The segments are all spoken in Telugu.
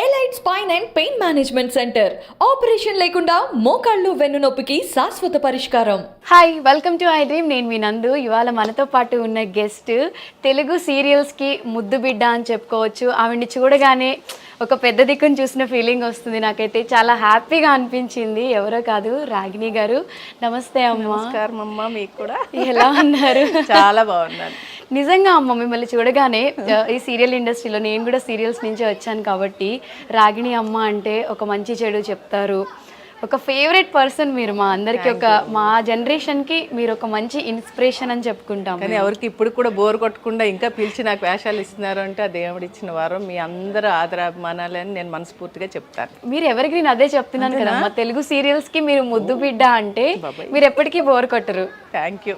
Elite spine and pain management centre operation లేకుండా మోకాళ్ళు వెన్నునొప్పికి శాశ్వత పరిష్కారం. Hi, welcome to I dream. నేను మీ నందు. ఇవాళ మనతో పాటు ఉన్న గెస్ట్ తెలుగు సీరియల్స్కి ముద్దు బిడ్డ అని చెప్పుకోవచ్చు. ఆవిడ్ని చూడగానే ఒక పెద్ద దిక్కును చూసిన ఫీలింగ్ వస్తుంది. నాకైతే చాలా హ్యాపీగా అనిపించింది. ఎవరో కాదు, రాగిణి గారు. నమస్తే అమ్మ. నమస్కారం అమ్మ. మీకు కూడా ఎలా ఉన్నారు? చాలా బాగున్నాను. నిజంగా అమ్మ, మిమ్మల్ని చూడగానే ఈ సీరియల్ ఇండస్ట్రీలో నేను కూడా సీరియల్స్ నుంచి వచ్చాను కాబట్టి రాగిణి అమ్మ అంటే ఒక మంచి చెడు చెప్తారు. ఒక ఫేవరెట్ పర్సన్ మీరు మా అందరికి, మా జనరేషన్కి మీరు ఒక మంచి ఇన్స్పిరేషన్ అని చెప్పుకుంటాం. కానీ ఎవరికి ఇప్పుడు కూడా బోర్ కొట్టకుండా ఇంకా పిలిచి నాకు వేషాలు ఇస్తున్నారు అంటే ఆ దేవుడు ఇచ్చిన వారం. మీ అందరూ ఆదరాభిమానాలని నేను మనస్ఫూర్తిగా చెప్తాను. మీరు ఎవరికి నేను అదే చెప్తున్నాను కదా, మా తెలుగు సీరియల్స్కి మీరు ముద్దు బిడ్డ అంటే మీరు ఎప్పటికీ బోర్ కొట్టరు. Thank you.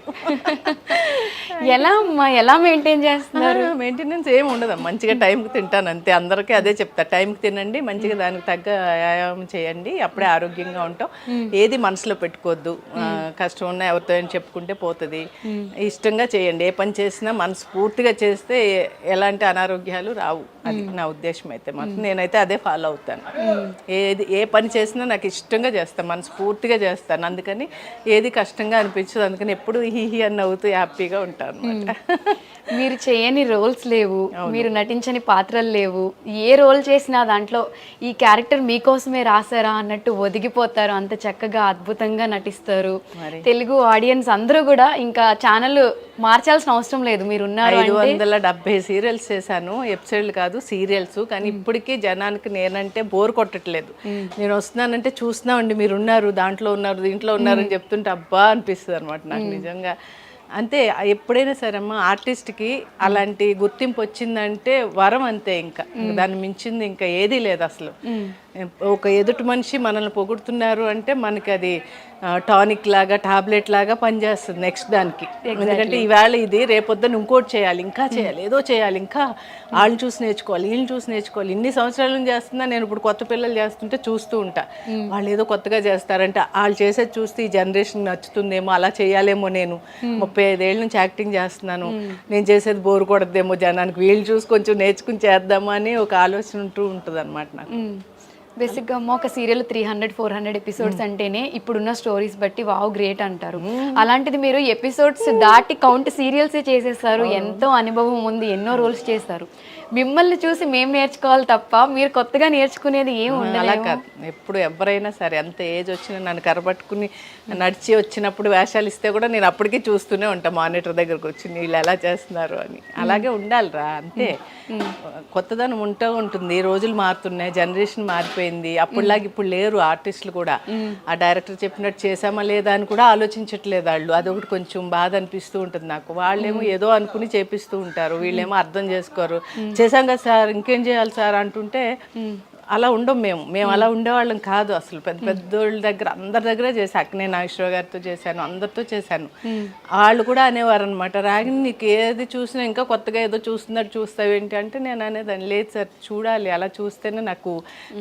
ఎలా అమ్మా, ఎలా మెయింటైన్ చేస్తున్నారు? మెయింటెనెన్స్ ఏమి ఉండదు, మంచిగా టైంకి తింటాను అంతే. అందరికీ అదే చెప్తా, టైంకి తినండి, మంచిగా దానికి తగ్గ వ్యాయామం చేయండి, అప్పుడే ఆరోగ్యంగా ఉంటాం. ఏది మనసులో పెట్టుకోవద్దు. కష్టం ఉన్నా ఎవరితో ఏం చెప్పుకుంటే పోతుంది. ఇష్టంగా చేయండి. ఏ పని చేసినా మనస్ఫూర్తిగా చేస్తే ఎలాంటి అనారోగ్యాలు రావు. అది నా ఉద్దేశం. అయితే మాత్రం నేనైతే అదే ఫాలో అవుతాను. ఏ పని చేసినా నాకు ఇష్టంగా చేస్తాను, మనస్ఫూర్తిగా చేస్తాను. అందుకని ఏది కష్టంగా అనిపించదు. అందుకని ఎప్పుడు హీ అని నవ్వుతూ హ్యాపీగా ఉంటాను అనమాట. మీరు చేయని రోల్స్ లేవు, మీరు నటించని పాత్రలు లేవు. ఏ రోల్ చేసినా దాంట్లో ఈ క్యారెక్టర్ మీకోసమే రాసారా అన్నట్టు ఒదిగిపోతారు. అంత చక్కగా అద్భుతంగా నటిస్తారు. తెలుగు ఆడియన్స్ అందరూ కూడా ఇంకా ఛానల్ మార్చాల్సిన అవసరం లేదు. మీరు ఉన్నారు. 570 సీరియల్స్ చేశాను, ఎపిసోడ్లు కాదు సీరియల్స్. కానీ ఇప్పటికీ జనానికి నేనంటే బోర్ కొట్టట్లేదు. నేను వస్తున్నానంటే చూస్తున్నామండి, మీరు ఉన్నారు, దాంట్లో ఉన్నారు, దీంట్లో ఉన్నారు అని చెప్తుంటే అబ్బా అనిపిస్తుంది అనమాట నాకు నిజంగా. అంతే. ఎప్పుడైనా సరే అమ్మ, ఆర్టిస్ట్కి అలాంటి గుర్తింపు వచ్చిందంటే వరం అంతే. ఇంకా దాన్ని మించింది ఇంకా ఏదీ లేదు అసలు. ఒక ఎదుటి మనిషి మనల్ని పొగుడుతున్నారు అంటే మనకి అది టానిక్ లాగా, టాబ్లెట్ లాగా పనిచేస్తుంది నెక్స్ట్ దానికి. ఎందుకంటే ఈవేళ ఇది, రేపొద్దున ఇంకోటి చేయాలి, ఇంకా చేయాలి, ఏదో చేయాలి, ఇంకా వాళ్ళని చూసి నేర్చుకోవాలి, వీళ్ళని చూసి నేర్చుకోవాలి. ఇన్ని సంవత్సరాల నుంచి చేస్తున్నా నేను. ఇప్పుడు కొత్త పిల్లలు చేస్తుంటే చూస్తూ ఉంటా, వాళ్ళు ఏదో కొత్తగా చేస్తారంటే వాళ్ళు చేసేది చూస్తే ఈ జనరేషన్ నచ్చుతుందేమో, అలా చేయాలేమో. నేను 35 ఏళ్ళ నుంచి యాక్టింగ్ చేస్తున్నాను, నేను చేసేది బోరు కొడద్దేమో జనానికి, వీళ్ళు చూసి కొంచెం నేర్చుకుని చేద్దామా అని ఒక ఆలోచన ఉంటూ ఉంటుంది అనమాట నాకు. బేసిక్గా అమ్మ, ఒక సీరియల్ 300-400 ఎపిసోడ్స్ అంటేనే ఇప్పుడున్న స్టోరీస్ బట్టి వావ్ గ్రేట్ అంటారు. అలాంటిది మీరు ఎపిసోడ్స్ దాటి కౌంట్ సీరియల్సే చేసేస్తారు. ఎంతో అనుభవం ఉంది, ఎన్నో రోల్స్ చేస్తారు. మిమ్మల్ని చూసి మేము నేర్చుకోవాలి తప్ప మీరు కొత్తగా నేర్చుకునేది ఏం ఉండదు. అలా కాదు, ఎప్పుడు ఎవరైనా సరే ఎంత ఏజ్ వచ్చినా నన్ను కరపట్టుకుని నడిచి వచ్చినప్పుడు వేషాలు ఇస్తే కూడా నేను అప్పటికీ చూస్తూనే ఉంటాను మానిటర్ దగ్గరకు వచ్చి, వీళ్ళు ఎలా చేస్తున్నారు అని. అలాగే ఉండాలిరా, అంతే. కొత్తదనం ఉంటూ ఉంటుంది. రోజులు మారుతున్నాయి, జనరేషన్ మారిపోయింది. అప్పుడులాగా ఇప్పుడు లేరు ఆర్టిస్టులు కూడా. ఆ డైరెక్టర్ చెప్పినట్టు చేసామా లేదా అని కూడా ఆలోచించట్లేదు వాళ్ళు. అదొకటి కొంచెం బాధ అనిపిస్తూ ఉంటుంది నాకు. వాళ్ళేమో ఏదో అనుకుని చేపిస్తూ ఉంటారు, వీళ్ళేమో అర్థం చేసుకోరు. చేసాం కదా సార్, ఇంకేం చేయాలి సార్ అంటుంటే అలా ఉండం. మేము అలా ఉండేవాళ్ళం కాదు అసలు. పెద్ద పెద్దోళ్ళ దగ్గర, అందరి దగ్గర చేశాను. అక్కినే నాగేశ్వరరావు గారితో చేశాను, అందరితో చేశాను. వాళ్ళు కూడా అనేవారు అనమాట, రాగిణి నీకు ఏది చూసినా ఇంకా కొత్తగా ఏదో చూస్తున్నట్టు చూస్తావేంటి అంటే నేను అనేదాన్ని, లేదు సార్, చూడాలి, అలా చూస్తేనే నాకు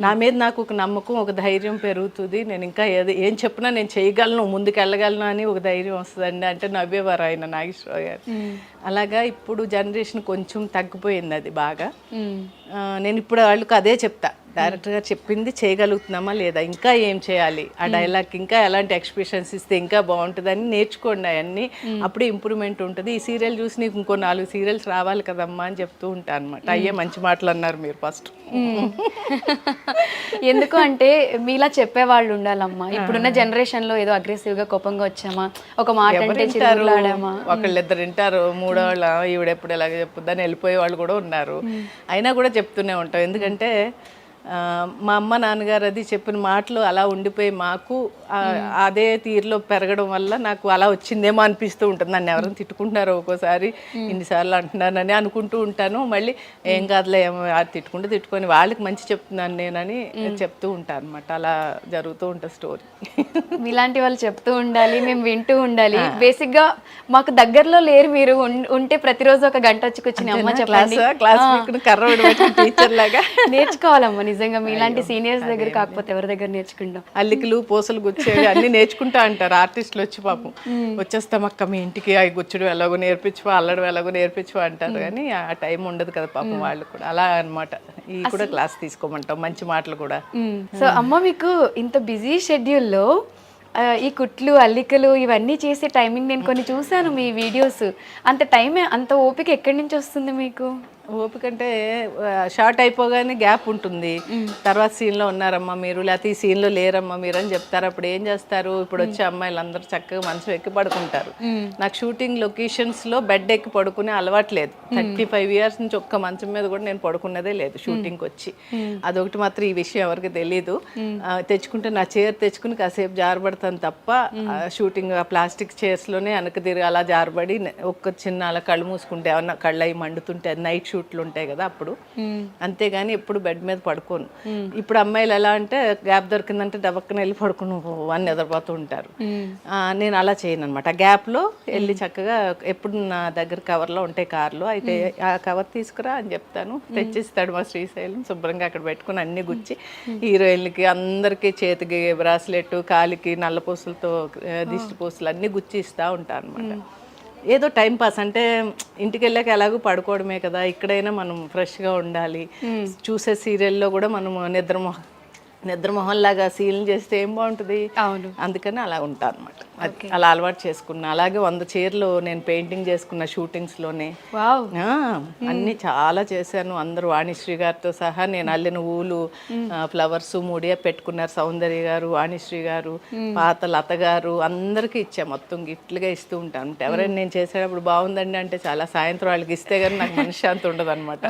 నా మీద నాకు ఒక నమ్మకం, ఒక ధైర్యం పెరుగుతుంది. నేను ఇంకా ఏం చెప్పినా నేను చేయగలను, ముందుకు వెళ్ళగలను అని ఒక ధైర్యం వస్తుందండి అంటే నవ్వేవారు ఆయన నాగేశ్వరరావు గారు. అలాగా ఇప్పుడు జనరేషన్ కొంచెం తగ్గిపోయింది అది బాగా. నేను ఇప్పుడు వాళ్ళకి అదే చెప్తా, డైరెక్టర్ గారు చెప్పింది చేయగలుగుతున్నామా లేదా, ఇంకా ఏం చేయాలి, ఆ డైలాగ్ ఇంకా ఎలాంటి ఎక్స్ప్రెషన్స్ ఇస్తే ఇంకా బాగుంటుందని నేర్చుకోండి అవన్నీ. అప్పుడే ఇంప్రూవ్మెంట్ ఉంటుంది. ఈ సీరియల్ చూసి నీకు ఇంకో 4 సీరియల్స్ రావాలి కదమ్మా అని చెప్తూ ఉంటాను అనమాట. అయ్యే మంచి మాటలు అన్నారు మీరు ఫస్ట్. ఎందుకు అంటే మీలా చెప్పేవాళ్ళు ఉండాలమ్మా. ఇప్పుడున్న జనరేషన్ లో ఏదో అగ్రెసివ్ గా కోపంగా వచ్చామా, ఒక మాట అంటే చిరులాడామా, ఒకళ్ళిద్దరు వింటారు, మూడోళ్ళ ఈవిడెప్పుడు ఎలాగ చెప్పుద్దని వెళ్ళిపోయే వాళ్ళు కూడా ఉన్నారు. అయినా కూడా చెప్తూనే ఉంటాం. ఎందుకంటే మా అమ్మ నాన్నగారు అది చెప్పిన మాటలు అలా ఉండిపోయి మాకు అదే తీరులో పెరగడం వల్ల నాకు అలా వచ్చిందేమో అనిపిస్తూ ఉంటుంది. నన్ను ఎవరైనా తిట్టుకుంటున్నారో ఒక్కోసారి, ఇన్నిసార్లు అంటున్నానని అనుకుంటూ ఉంటాను. మళ్ళీ ఏం కాదులే, తిట్టుకుంటే తిట్టుకొని వాళ్ళకి మంచి చెప్తున్నాను నేనని చెప్తూ ఉంటాను అనమాట. అలా జరుగుతూ ఉంటుంది స్టోరీ. ఇలాంటి వాళ్ళు చెప్తూ ఉండాలి, మేము వింటూ ఉండాలి. బేసిక్గా మాకు దగ్గరలో లేరు, మీరు ఉంటే ప్రతిరోజు ఒక గంట వచ్చి కూర్చుని అమ్మ చెప్పండి, నేర్చుకోవాలమ్మా. నిజంగా మీలాంటి సీనియర్స్ దగ్గర కాకపోతే ఎవరి దగ్గర నేర్చుకుంటాం. అల్లికలు, పూసలు గుచ్చేవి అన్ని నేర్చుకుంటా అంటారు ఆర్టిస్టులు వచ్చి. పాపం వచ్చేస్తాం అక్క మీ ఇంటికి, అవి గుచ్చడం ఎలాగో నేర్పించవా, అల్లడం ఎలాగో నేర్పించవా అంటారు. కానీ ఆ టైం ఉండదు కదా పాపం వాళ్ళు కూడా. అలా అనమాట. ఈ కూడా క్లాస్ తీసుకోమంటాం, మంచి మాటలు కూడా. సో అమ్మ మీకు ఇంత బిజీ షెడ్యూల్లో ఈ కుట్లు అల్లికలు ఇవన్నీ చేసే టైమింగ్ నేను కొన్ని చూసాను మీ వీడియోస్. అంత టైం అంత ఓపిక ఎక్కడి నుంచి వస్తుంది మీకు? ఓపిక అంటే షార్ట్ అయిపోగానే గ్యాప్ ఉంటుంది. తర్వాత సీన్లో ఉన్నారమ్మా మీరు, లేకపోతే ఈ సీన్లో లేరమ్మా మీరు అని చెప్తారు. అప్పుడు ఏం చేస్తారు, ఇప్పుడు వచ్చే అమ్మాయిలు అందరూ చక్కగా మంచం ఎక్కి పడుకుంటారు. నాకు షూటింగ్ లొకేషన్స్లో బెడ్ ఎక్కి పడుకునే అలవాటు లేదు. 35 years నుంచి ఒక్క మంచం మీద కూడా నేను పడుకున్నదే లేదు షూటింగ్కి వచ్చి. అదొకటి మాత్రం ఈ విషయం ఎవరికి తెలీదు. తెచ్చుకుంటే నా చైర్ తెచ్చుకుని కాసేపు జారబడతాను తప్ప షూటింగ్ ఆ ప్లాస్టిక్ చైర్స్లోనే వెనక తిరిగి అలా జారబడి ఒక్క చిన్న అలా కళ్ళు మూసుకుంటే ఏమన్నా కళ్ళు అవి మండుతుంటే నైట్ షూట్లు ఉంటాయి కదా అప్పుడు, అంతేగాని ఎప్పుడు బెడ్ మీద పడుకోను. ఇప్పుడు అమ్మాయిలు ఎలా అంటే గ్యాప్ దొరికిందంటే డబక్కన వెళ్ళి పడుకుని అని నిద్రపోతూ ఉంటారు. నేను అలా చేయను అనమాట. ఆ గ్యాప్లో వెళ్ళి చక్కగా ఎప్పుడు నా దగ్గర కవర్లో ఉంటాయి కార్లో, అయితే ఆ కవర్ తీసుకురా అని చెప్తాను, తెచ్చిస్తాడు మా శ్రీశైలం. శుభ్రంగా అక్కడ పెట్టుకుని అన్ని గుచ్చి హీరోయిన్లకి అందరికీ చేతికి బ్రాస్లెట్, కాలికి నల్ల పూసలతో దిష్టి పూసలు అన్నీ గుచ్చి ఇస్తూ ఉంటాను అనమాట. ఏదో టైం పాస్ అంటే ఇంటికి వెళ్ళాక ఎలాగో పడుకోవడమే కదా, ఇక్కడైనా మనం ఫ్రెష్గా ఉండాలి. చూసే సీరియల్లో కూడా మనము నిద్రమొహంలాగా సీన్లు చేస్తే ఏం బాగుంటుంది. అవును, అందుకని అలా ఉంటాను అనమాట. అలా అలవాటు చేసుకున్నా. అలాగే 100 చీరలు నేను పెయింటింగ్ చేసుకున్న షూటింగ్స్లోనే. అన్నీ చాలా చేశాను. అందరూ వాణిశ్రీ గారితో సహా నేను అల్లిన ఊలు, ఫ్లవర్స్ మూడియా పెట్టుకున్నారు. సౌందర్య గారు, వాణిశ్రీ గారు, పాత లత గారు అందరికీ ఇచ్చా. మొత్తం గిఫ్ట్లుగా ఇస్తూ ఉంటాను. ఎవరైనా నేను చేసేటప్పుడు బాగుందండి అంటే చాలా సాయంత్రం వాళ్ళకి ఇస్తే కానీ నాకు మనశ్శాంతి ఉండదు అనమాట.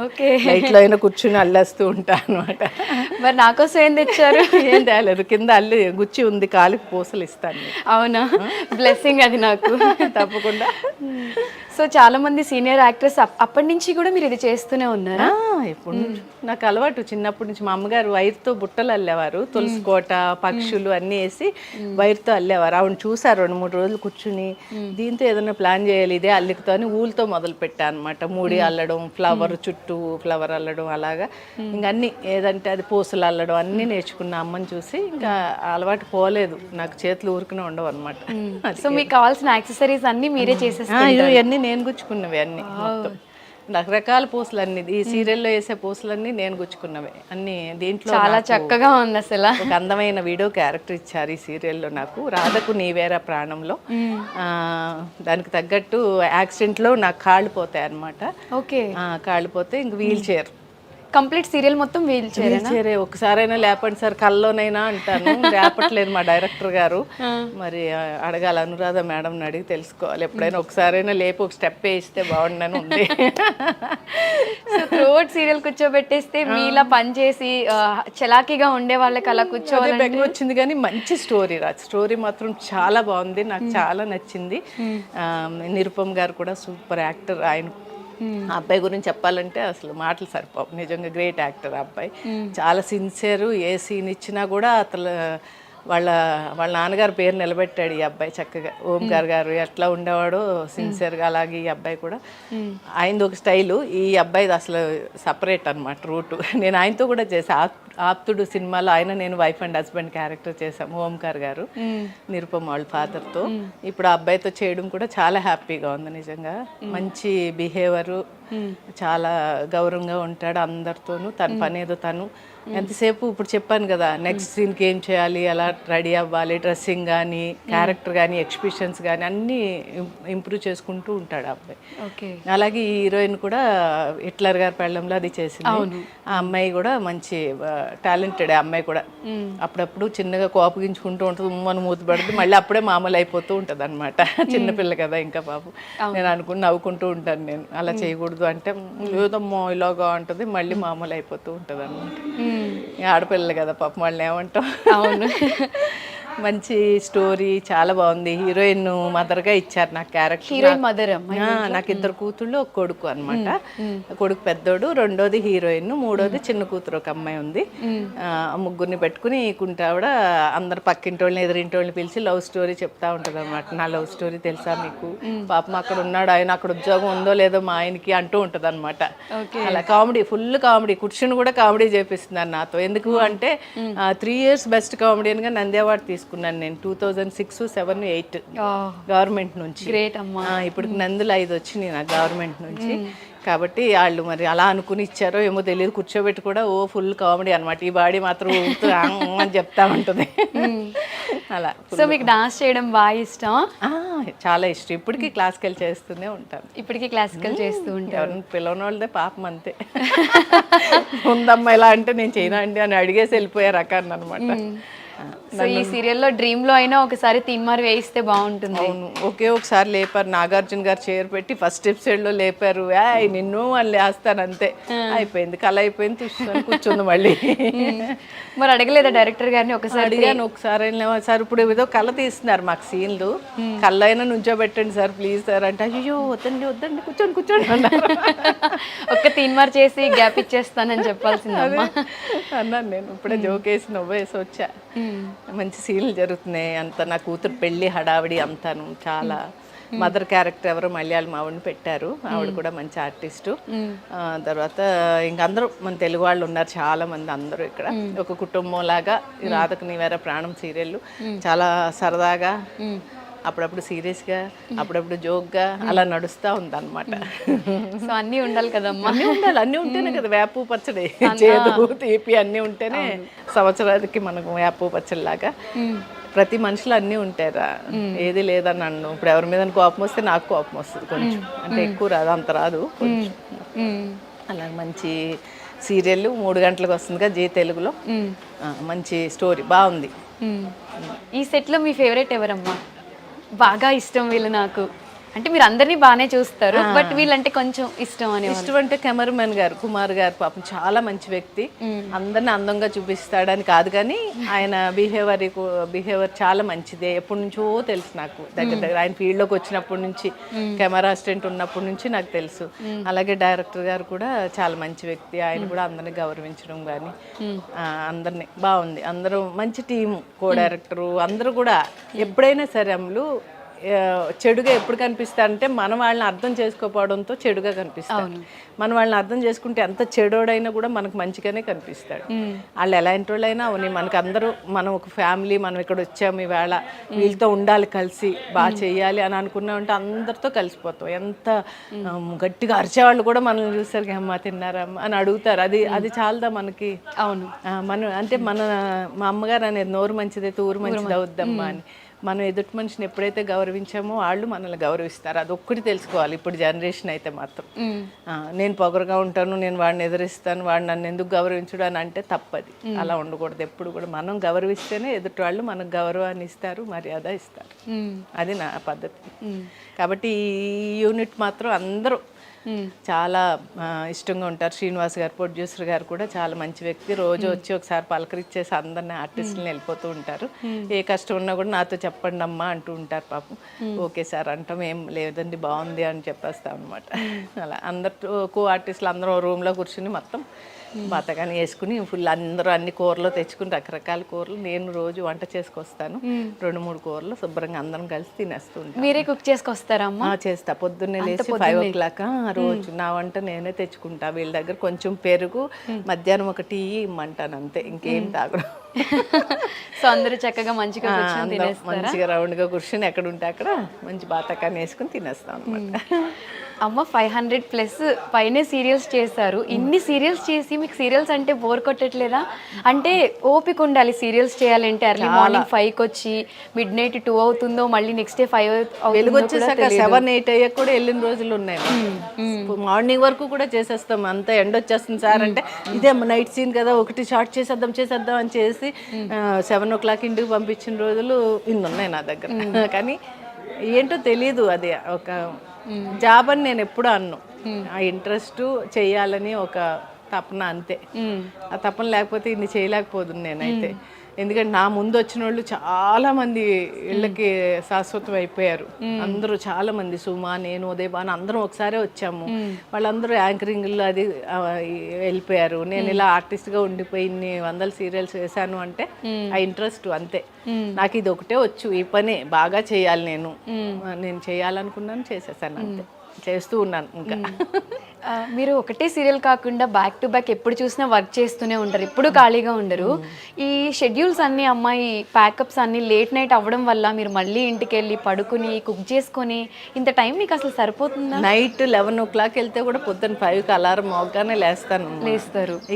లైట్లో అయినా కూర్చుని అల్లేస్తూ ఉంటాను అనమాట. మరి నాకోసం ఏం తెచ్చారు? ఏం తేలేదు, కింద అల్లి గుచ్చి ఉంది, కాలికి పూసలు ఇస్తాను. అవునా, బ్లెస్సింగ్ అది నాకు. తప్పకుండా. సో చాలా మంది సీనియర్ యాక్టర్స్ అప్పటి నుంచి కూడా మీరు ఇది చేస్తూనే ఉన్నారా? ఇప్పుడు నాకు అలవాటు చిన్నప్పటి నుంచి. మా అమ్మగారు వైర్తో బుట్టలు అల్లేవారు, తులసి కోట, పక్షులు అన్నీ వేసి వైర్తో అల్లేవారు. ఆవిడ చూసారు 2-3 రోజులు కూర్చుని, దీంతో ఏదైనా ప్లాన్ చేయాలి ఇదే అల్లికతో అని ఊళ్ళతో మొదలు పెట్టా అనమాట. మూడి అల్లడం, ఫ్లవర్ చుట్టూ ఫ్లవర్ అల్లడం, అలాగా ఇంకా అన్ని ఏదంటే అది పూసలు అల్లడం అన్నీ నేర్చుకున్న అమ్మని చూసి ఇంకా అలవాటు పోలేదు. నాకు చేతులు ఊరుకునే ఉండవు అనమాట. సో మీకు కావాల్సిన యాక్సెసరీస్ అన్నీ మీరే చేసేస్తారు? ఇవన్నీ నేను గుచ్చుకున్నవి అన్ని, మొత్తం రకరకాల పూసలన్నీ. ఈ సీరియల్లో వేసే పూసలన్నీ నేను గుచ్చుకున్నవే అన్ని. దీంట్లో చాలా చక్కగా ఉంది అసలు. ఒక అందమైన వీడియో క్యారెక్టర్ ఇచ్చారు ఈ సీరియల్లో నాకు, రాధకు నీవేరా ప్రాణంలో. దానికి తగ్గట్టు యాక్సిడెంట్లో నాకు కాళ్ళు పోతాయి అనమాట. ఓకే, కాళ్ళు పోతే ఇంక వీల్ చైర్, కంప్లీట్ సీరియల్ మొత్తం వీల్ చైరే. ఒకసారైనా లేపండి సార్ కల్లోనైనా అంటాను, లేపట్లేదు మా డైరెక్టర్ గారు. మరి అడగాలి అనురాధ మేడం అడిగి తెలుసుకోవాలి. ఎప్పుడైనా ఒకసారైనా లేపి ఒక స్టెప్ వేయిస్తే బాగుండని ఉంది. సో త్రూఅవుట్ సీరియల్ కూర్చోబెట్టేస్తే మీలా పనిచేసి చలాకీగా ఉండే వాళ్ళకి అలా కూర్చోవాలి బెంగ వచ్చింది. కానీ మంచి స్టోరీ స్టోరీ మాత్రం చాలా బాగుంది, నాకు చాలా నచ్చింది. నిరుపమ్ గారు కూడా సూపర్ యాక్టర్. ఆయన ఆ అబ్బాయి గురించి చెప్పాలంటే అసలు మాటలు సరిపోవు, నిజంగా గ్రేట్ యాక్టర్ ఆ అబ్బాయి. చాలా సిన్సియర్, ఏ సీన్ ఇచ్చినా కూడా అసలు వాళ్ళ నాన్నగారి పేరు నిలబెట్టాడు ఈ అబ్బాయి చక్కగా. ఓంకార్ గారు ఎట్లా ఉండేవాడో సిన్సియర్గా, అలాగే ఈ అబ్బాయి కూడా. ఆయనది ఒక స్టైలు, ఈ అబ్బాయిది అసలు సపరేట్ అనమాట రూటు. నేను ఆయనతో కూడా చేశాను. ఆప్తుడు సినిమాలో ఆయన నేను వైఫ్ అండ్ హస్బెండ్ క్యారెక్టర్ చేశాము, ఓంకార్ గారు, నిరుపమ్ వాళ్ళ ఫాదర్తో. ఇప్పుడు ఆ అబ్బాయితో చేయడం కూడా చాలా హ్యాపీగా ఉంది నిజంగా. మంచి బిహేవియరు, చాలా గౌరవంగా ఉంటాడు అందరితోనూ. తన పనేదో తను ఎంతసేపు ఇప్పుడు చెప్పాను కదా, నెక్స్ట్ సీన్కి ఏం చేయాలి, ఎలా రెడీ అవ్వాలి, డ్రెస్సింగ్ కానీ, క్యారెక్టర్ కానీ, ఎక్స్ప్రెషన్స్ కానీ అన్నీ ఇంప్రూవ్ చేసుకుంటూ ఉంటాడు ఆ అబ్బాయి. ఓకే, అలాగే ఈ హీరోయిన్ కూడా హిట్లర్ గారి పెళ్ళంలో అది చేసింది. ఆ అమ్మాయి కూడా మంచి టాలెంటెడ్. ఆ అమ్మాయి కూడా అప్పుడప్పుడు చిన్నగా కోపగించుకుంటూ ఉంటుంది, ఉమ్మని మూతి పడుతుంది, మళ్ళీ అప్పుడే మామూలు అయిపోతూ ఉంటుంది అనమాట. చిన్నపిల్ల కదా ఇంకా పాపం. నేను అనుకుని నవ్వుకుంటూ ఉంటాను, నేను అలా చేయకూడదు అంటే లేదమ్మో ఇలాగా ఉంటుంది, మళ్ళీ మామూలు అయిపోతూ ఉంటుంది అనమాట. ఆడపిల్లలు కదా పాపం, వాళ్ళని ఏమంటాం. అవును. మంచి స్టోరీ, చాలా బాగుంది. హీరోయిన్ మదర్గా ఇచ్చారు నాకు క్యారెక్టర్. Heroine mother. నాకు 2 కూతుళ్ళు, ఒక కొడుకు అనమాట. కొడుకు పెద్దోడు, రెండోది హీరోయిన్, మూడోది చిన్న కూతురు ఒక అమ్మాయి ఉంది. ముగ్గురిని పెట్టుకుని కుంటావిడ అందరు పక్కింటోళ్ళని ఎదురింటోళ్ళని పిలిచి లవ్ స్టోరీ చెప్తా ఉంటుంది అనమాట. నా లవ్ స్టోరీ తెలుసా మీకు, పాపం అక్కడ ఉన్నాడు ఆయన, అక్కడ ఉద్యోగం ఉందో లేదో మా ఆయనకి అంటూ ఉంటుంది అనమాట. అలా కామెడీ, ఫుల్ కామెడీ. కూర్చుని కూడా కామెడీ చేపిస్తున్నారు నాతో. ఎందుకు అంటే 3 years బెస్ట్ కామెడియన్గా నంది అవార్డు తీసుకున్నాను నేను 2006, 2007, 2008 గవర్నమెంట్ నుంచి. గ్రేట్ అమ్మా. ఇప్పుడు నందులు 5 వచ్చినాయి నాకు గవర్నమెంట్ నుంచి. కాబట్టి వాళ్ళు మరి అలా అనుకుని ఇచ్చారో ఏమో తెలియదు, కూర్చోబెట్టి కూడా ఓ ఫుల్ కామెడీ అనమాట. ఈ బాడీ మాత్రం ఊపుతూ అని చెప్తా ఉంటుంది అలా. సో మీకు డాన్స్ చేయడం బాగా ఇష్టం? చాలా ఇష్టం. ఇప్పటికీ క్లాసికల్ చేస్తూనే ఉంటాను. ఇప్పటికీ క్లాసికల్ చేస్తూ ఉంటారు? ఎవరిని పిలవని వాళ్ళదే పాపం అంతే. ఉందమ్మా ఇలా అంటే నేను చేయనా అండి అని అడిగేసి వెళ్ళిపోయే రకాన్ని అనమాట. సో ఈ సీరియల్లో డ్రీమ్ లో అయినా ఒకసారి తీన్మార్ వేయిస్తే బాగుంటుంది. అవును, ఒకే ఒకసారి లేపారు, నాగార్జున గారు చైర్ పెట్టి ఫస్ట్ ఎపిసోడ్ లో లేపారు. నిన్ను అని లేస్తాను అంతే, అయిపోయింది, కళ అయిపోయింది, చూసుకొని కూర్చుంది మళ్ళీ. మరి అడగలేదా డైరెక్టర్ గారిని? ఒకసారి అడిగాను, ఒకసారి సార్ ఇప్పుడు ఏదో కళ తీస్తున్నారు మాకు సీన్లు, కళ్ళ అయినా నుంచోబెట్టండి సార్ ప్లీజ్ సార్ అంటే, అయ్యో వద్దండి వద్దండి కూర్చోండి కూర్చోండి అన్నారు. ఒక్క తీన్మార్ చేసి గ్యాప్ ఇచ్చేస్తానని చెప్పాల్సిందమ్మా అన్నాను నేను. ఇప్పుడే జోకేసి నవ్వేసి వచ్చా. మంచి సీన్లు జరుగుతున్నాయి అంత. నా కూతురు పెళ్ళి హడావిడి అంతాను చాలా. మదర్ క్యారెక్టర్ ఎవరో మలయాళం ఆవిడని పెట్టారు, ఆవిడ కూడా మంచి ఆర్టిస్టు. తర్వాత ఇంక అందరూ మన తెలుగు వాళ్ళు ఉన్నారు చాలా మంది, అందరూ ఇక్కడ ఒక కుటుంబం లాగా. ఈ రాధకు నీవేరా ప్రాణం సీరియల్ చాలా సరదాగా, అప్పుడప్పుడు సీరియస్గా, అప్పుడప్పుడు జోక్గా అలా నడుస్తూ ఉందన్నమాట. సో అన్నీ ఉండాలి కదమ్మా. అన్నీ ఉండాలి, అన్నీ ఉంటేనే కదా వేపు పచ్చడి, చేదు తీపి అన్నీ ఉంటేనే సంవత్సరానికి మనకు వేపు పచ్చడి లాగా. ప్రతి మనుషులు అన్నీ ఉంటారా, ఏది లేదని అన్ను. ఇప్పుడు ఎవరి మీద కోపం వస్తే నాకు కోపం వస్తుంది కొంచెం, అంటే ఎక్కువ రాదు, అంత రాదు కొంచెం. అలా మంచి సీరియల్ 3 గంటలకు వస్తుందిగా జీ తెలుగులో. మంచి స్టోరీ బాగుంది. ఈ సెట్లో మీ ఫేవరెట్ ఎవరమ్మా? బాగా ఇష్టం వీళ్ళు నాకు అంటే, మీరు అందరినీ బాగానే చూస్తారు, బట్ వీళ్ళంటే కొంచెం ఇష్టం అని. ఇష్టం అంటే కెమెరామెన్ గారు, కుమార్ గారు, పాపం చాలా మంచి వ్యక్తి. అందరిని అందంగా చూపిస్తాడని కాదు కానీ ఆయన బిహేవియర్ చాలా మంచిదే. ఎప్పటి నుంచో తెలుసు నాకు, దగ్గర ఆయన ఫీల్డ్లోకి వచ్చినప్పటి నుంచి, కెమెరా అసిస్టెంట్ ఉన్నప్పటి నుంచి నాకు తెలుసు. అలాగే డైరెక్టర్ గారు కూడా చాలా మంచి వ్యక్తి, ఆయన కూడా అందరినీ గౌరవించడం కానీ అందరినీ బాగుంది. అందరూ మంచి టీము, కో డైరెక్టరు అందరూ కూడా. ఎప్పుడైనా సరే అమ్ములు చెడుగా ఎప్పుడు కనిపిస్తారంటే మన వాళ్ళని అర్థం చేసుకోకపోవడంతో చెడుగా కనిపిస్తాడు. మన వాళ్ళని అర్థం చేసుకుంటే ఎంత చెడోడైనా కూడా మనకు మంచిగానే కనిపిస్తాడు. వాళ్ళు ఎలాంటి వాళ్ళైనా అవుని, మనకు అందరూ మనం ఒక ఫ్యామిలీ, మనం ఇక్కడ వచ్చాము ఈవేళ వీళ్ళతో ఉండాలి, కలిసి బాగా చెయ్యాలి అని అనుకున్నామంటే అందరితో కలిసిపోతాం. ఎంత గట్టిగా అరిచేవాళ్ళు కూడా మనల్ని చూస్తారు, అమ్మ తిన్నారమ్మ అని అడుగుతారు. అది చాలదా మనకి? అవును, మనం అంటే మా అమ్మగారు అనేది నోరు మంచిదైతే ఊరు మంచిది అవుద్దమ్మా అని. మనం ఎదుటి మనిషిని ఎప్పుడైతే గౌరవించామో వాళ్ళు మనల్ని గౌరవిస్తారు. అది ఒక్కటి తెలుసుకోవాలి ఇప్పుడు జనరేషన్ అయితే మాత్రం. నేను పొగరుగా ఉంటాను, నేను వాడిని ఎదిరిస్తాను, వాడు నన్ను ఎందుకు గౌరవించడు అని అంటే తప్పది. అలా ఉండకూడదు. ఎప్పుడు కూడా మనం గౌరవిస్తేనే ఎదుటి వాళ్ళు మనకు గౌరవాన్ని ఇస్తారు, మర్యాద ఇస్తారు. అది నా పద్ధతి. కాబట్టి ఈ యూనిట్ మాత్రం అందరూ చాలా ఇష్టంగా ఉంటారు. శ్రీనివాస్ గారు, ప్రొడ్యూసర్ గారు కూడా చాలా మంచి వ్యక్తి. రోజు వచ్చి ఒకసారి పలకరించేసి అందరినీ ఆర్టిస్టులను వెళ్ళిపోతూ ఉంటారు. ఏ కష్టం ఉన్నా కూడా నాతో చెప్పండి అమ్మా అంటూ ఉంటారు పాపం. ఓకే సార్ అంటాం, ఏం లేదండి బాగుంది అని చెప్పేస్తాం అనమాట. అలా అందరు కో ఆర్టిస్టులు అందరూ రూమ్లో కూర్చుని మొత్తం బతకాని వేసుకుని ఫుల్ అందరూ అన్ని కూరలు తెచ్చుకుని, రకరకాల కూరలు నేను రోజు వంట చేసుకొస్తాను. 2-3 కూరలు శుభ్రంగా అందరం కలిసి తినేస్తూ ఉంటాను. మీరే కుక్ చేసుకొస్తారమ్మా? చేస్తా. పొద్దున్నే లేచి 5 o'clock రోజు నా వంట నేనే తెచ్చుకుంటా. వీళ్ళ దగ్గర కొంచెం పెరుగు, మధ్యాహ్నం ఒక టీ ఇమ్మంటాను అంతే, ఇంకేం తాగడం. సో అందరూ చక్కగా మంచిగా మంచిగా రౌండ్గా కూర్చొని ఎక్కడ ఉంటే అక్కడ మంచి బాతకాన్ని వేసుకుని తినేస్తాం అనమాట. అమ్మ 500+ పైనే సీరియల్స్ చేశారు. ఇన్ని సీరియల్స్ చేసి మీకు సీరియల్స్ అంటే బోర్ కొట్టట్లేదా? అంటే ఓపిక ఉండాలి సీరియల్స్ చేయాలంటే. ఎర్లీ మార్నింగ్ 5కి వచ్చి మిడ్నైట్ 2 అవుతుందో, మళ్ళీ నెక్స్ట్ డే 5 వెలుగు వచ్చేసాక 7-8 అయ్యాక కూడా వెళ్ళిన రోజులు ఉన్నాయి. మార్నింగ్ వరకు కూడా చేసేస్తాం. అంత ఎండ వచ్చేస్తుంది సార్ అంటే, ఇదే నైట్ సీన్ కదా, ఒకటి షార్ట్ చేసేద్దాం అని చేసి 7 o'clock ఇంటికి పంపించిన రోజులు ఇన్ని ఉన్నాయి నా దగ్గర. కానీ ఏంటో తెలీదు, అది ఒక జాబ్ అని నేను ఎప్పుడు అన్ను. ఆ ఇంట్రెస్ట్ చేయాలని ఒక తపన అంతే. ఆ తపన లేకపోతే ఇన్ని చేయలేకపోదు నేనైతే. ఎందుకంటే నా ముందు వచ్చిన వాళ్ళు చాలా మంది ఇళ్ళకి శాశ్వతం అయిపోయారు. అందరూ చాలా మంది, సుమా, నేను, ఉదయభాను అందరం ఒకసారి వచ్చాము. వాళ్ళందరూ యాంకరింగ్లో అది వెళ్ళిపోయారు. నేను ఇలా ఆర్టిస్ట్గా ఉండిపోయి ఇన్ని 100 సీరియల్స్ వేసాను అంటే ఆ ఇంట్రెస్ట్ అంతే. నాకు ఇది ఒకటే వచ్చు, ఈ పనే బాగా చేయాలి. నేను చేయాలనుకున్నాను, చేసేసాను అంతే, చేస్తూ ఉన్నాను ఇంకా. మీరు ఒకటే సీరియల్ కాకుండా బ్యాక్ టు బ్యాక్ ఎప్పుడు చూసినా వర్క్ చేస్తూనే ఉంటారు, ఎప్పుడు ఖాళీగా ఉండరు. ఈ షెడ్యూల్స్ అన్నీ అమ్మాయి ప్యాకప్స్ అన్నీ లేట్ నైట్ అవ్వడం వల్ల మీరు మళ్ళీ ఇంటికి వెళ్ళి పడుకుని కుక్ చేసుకొని ఇంత టైం మీకు అసలు సరిపోతుందా? నైట్ 11 వెళ్తే కూడా పొద్దున్న 5కి అలారం మోగ్గానే లేస్తారు.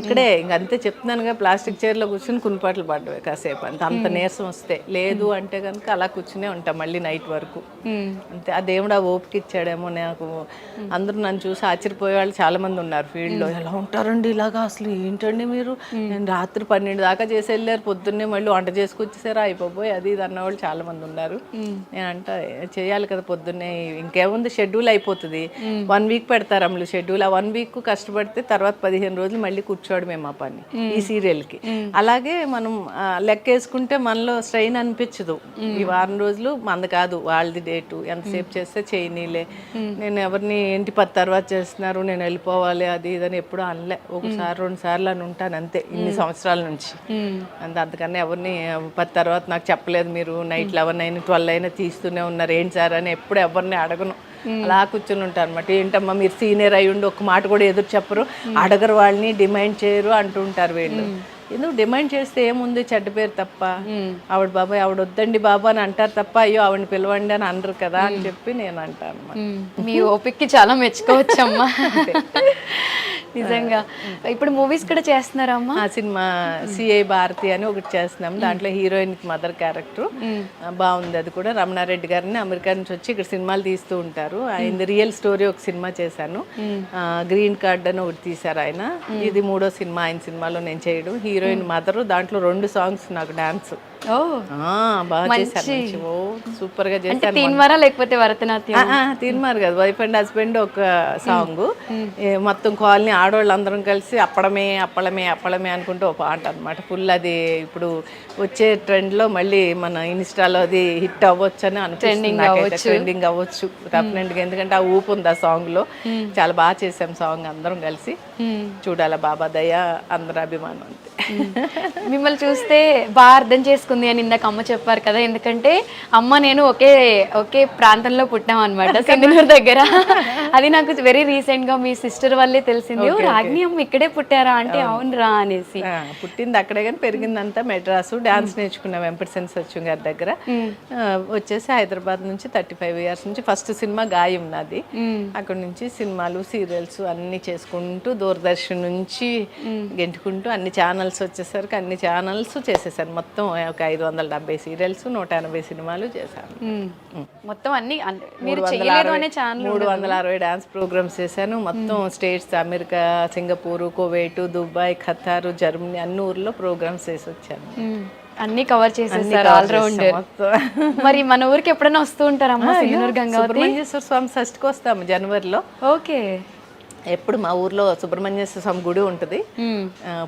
ఇక్కడే ఇంకంతే చెప్తున్నానుగా, ప్లాస్టిక్ చైర్లో కూర్చుని కునిపాట్లు పడ్డవి కాసేపు అంత నీరసం వస్తే. లేదు అంటే కనుక అలా కూర్చునే ఉంటాం మళ్ళీ నైట్ వరకు. అంతే, ఆ దేవుడు ఆ ఓపిక ఇచ్చాడేమో నాకు. అందరూ నన్ను చూసి ఆశ్చర్యపోయే వాళ్ళు చాలా మంది ఉన్నారు ఫీల్డ్లో. ఎలా ఉంటారండి ఇలాగా, అసలు ఏంటండి మీరు, నేను రాత్రి 12 దాకా చేసి వెళ్ళారు, పొద్దున్నే మళ్ళీ వంట చేసుకొచ్చేసారా అయిపోయి అది ఇది అన్నవాళ్ళు చాలా మంది ఉన్నారు. నేనంట చేయాలి కదా పొద్దున్నే, ఇంకేముంది షెడ్యూల్ అయిపోతుంది. 1 వీక్ పెడతారు అమ్ములు షెడ్యూల్. ఆ 1 వీక్ కష్టపడితే తర్వాత 15 రోజులు మళ్ళీ కూర్చోవడమే మా పని ఈ సీరియల్కి. అలాగే మనం లెక్క వేసుకుంటే మనలో స్ట్రెయిన్ అనిపించదు. ఈ వారం రోజులు మనది కాదు, వాళ్ళది డేటు, ఎంతసేపు చేస్తే చేయనీలే. నేను ఎవరిని ఇంటి 10 తర్వాత చేస్తున్నారు నేను వెళ్ళిపోవాలి అది ఇదని ఎప్పుడు అనలే. 1-2 సార్లు అని ఉంటాను అంతే ఇన్ని సంవత్సరాల నుంచి. అంతకన్నా ఎవరిని 10 తర్వాత నాకు చెప్పలేదు, మీరు నైట్ 11 అయినా 12 అయినా తీస్తూనే ఉన్నారు ఏంటి సార్ అని ఎప్పుడు ఎవరిని అడగను. అలా కూర్చుని ఉంటాను అనమాట. ఏంటమ్మా మీరు సీనియర్ అయ్యి ఉండి ఒక్క మాట కూడా ఎదురు చెప్పరు, అడగరు, వాళ్ళని డిమాండ్ చేయరు అంటుంటారు వీళ్ళు. ఎందుకు డిమాండ్ చేస్తే ఏముంది, చెడ్డ పేరు తప్ప. ఆవిడ బాబాయ్ ఆవిడ వద్దండి బాబా అని అంటారు తప్ప అయ్యో ఆవిడని పిలవండి అని అనరు కదా అని చెప్పి నేను అంటాను. మీ ఓపిక్కి చాలా మెచ్చుకోవచ్చమ్మా. నిజంగా. ఇప్పుడు మూవీస్ కూడా చేస్తున్నారా అమ్మా? ఆ సినిమా సిఐ భారతి అని ఒకటి చేస్తున్నాం, దాంట్లో హీరోయిన్ మదర్ క్యారెక్టర్ బాగుంది. అది కూడా రమణారెడ్డి గారిని అమెరికా నుంచి వచ్చి ఇక్కడ సినిమాలు తీస్తూ ఉంటారు. ఆయన రియల్ స్టోరీ ఒక సినిమా చేశాను, గ్రీన్ కార్డ్ అని ఒకటి తీశారు ఆయన. ఇది 3వ సినిమా ఆయన సినిమాలో నేను చేయడం. హీరోయిన్ మదర్, దాంట్లో 2 సాంగ్స్ నాకు డాన్స్ బాగా చేశాను. సూపర్ గా చేశాను. తీన్మారా లేకపోతే భరతనాట్యం? తీన్మార్ కదా, వైఫ్ అండ్ హస్బెండ్ ఒక సాంగ్. మొత్తం కాలనీ ఆడవాళ్ళు అందరం కలిసి అప్పడమే అప్పళమే అప్పళమే అనుకుంటూ ఒక పాట అనమాట. ఫుల్ అది ఇప్పుడు వచ్చే ట్రెండ్ లో మళ్ళీ మన ఇన్స్టాలో అది హిట్ అవ్వచ్చు అని అనుకుంటున్నాను. ట్రెండింగ్ అవ్వచ్చు డెఫినెట్గా, ఎందుకంటే ఆ ఊపు ఉంది ఆ సాంగ్ లో. చాలా బాగా చేసాం సాంగ్ అందరం కలిసి. చూడాల బాబా దయ అందరి అభిమానం అంతే. మిమ్మల్ని చూస్తే బాగా అర్థం చేసుకుంది అని ఇందాక అమ్మ చెప్పారు కదా, ఎందుకంటే అమ్మ నేను ఒకే ప్రాంతంలో పుట్టాం అనమాట, సెంగనూరు దగ్గర. అది నాకు వెరీ రీసెంట్ గా మీ సిస్టర్ వల్లే తెలిసింది, రాగిణి అమ్మ ఇక్కడే పుట్టారా అంటే అవునరా అనేసి. పుట్టింది అక్కడే కానీ పెరిగిందంతా మెడ్రాసు. డాన్స్ నేర్చుకున్నాం వెంపటిసెన్ సత్యం గారి దగ్గర. వచ్చేసి హైదరాబాద్ నుంచి 35 ఇయర్స్ నుంచి ఫస్ట్ సినిమా గాయం నాది. అక్కడ నుంచి సినిమాలు సీరియల్స్ అన్ని చేసుకుంటూ దూరదర్శన్ నుంచి గెంటుకుంటూ అన్ని ఛానల్స్ వచ్చేసరికి అన్ని ఛానల్స్ చేసేసాను. మొత్తం ఒక 570 సీరియల్స్ 180 సినిమాలు చేశాను. మొత్తం అన్ని మీరు చేయలేదు అనే ఛానల్ 360 డాన్స్ ప్రోగ్రామ్స్ చేశాను. మొత్తం states, America, Singapore, Kuwait, Dubai, Qatar, Germany అన్ని ఊర్లో ప్రోగ్రామ్స్ చేసి వచ్చాను. అన్ని కవర్ చేసేసారు, ఆల్రౌండర్. మరి మన ఊరికి ఎప్పుడైనా వస్తూ ఉంటారమ్మా? సింగనూరు గంగావతి సుబ్రహ్మణ్యేశ్వర స్వామి షష్ఠికి వస్తాము జనవరిలో. ఓకే. ఎప్పుడు మా ఊర్లో సుబ్రహ్మణ్యేశ్వర స్వామి గుడి ఉంటుంది,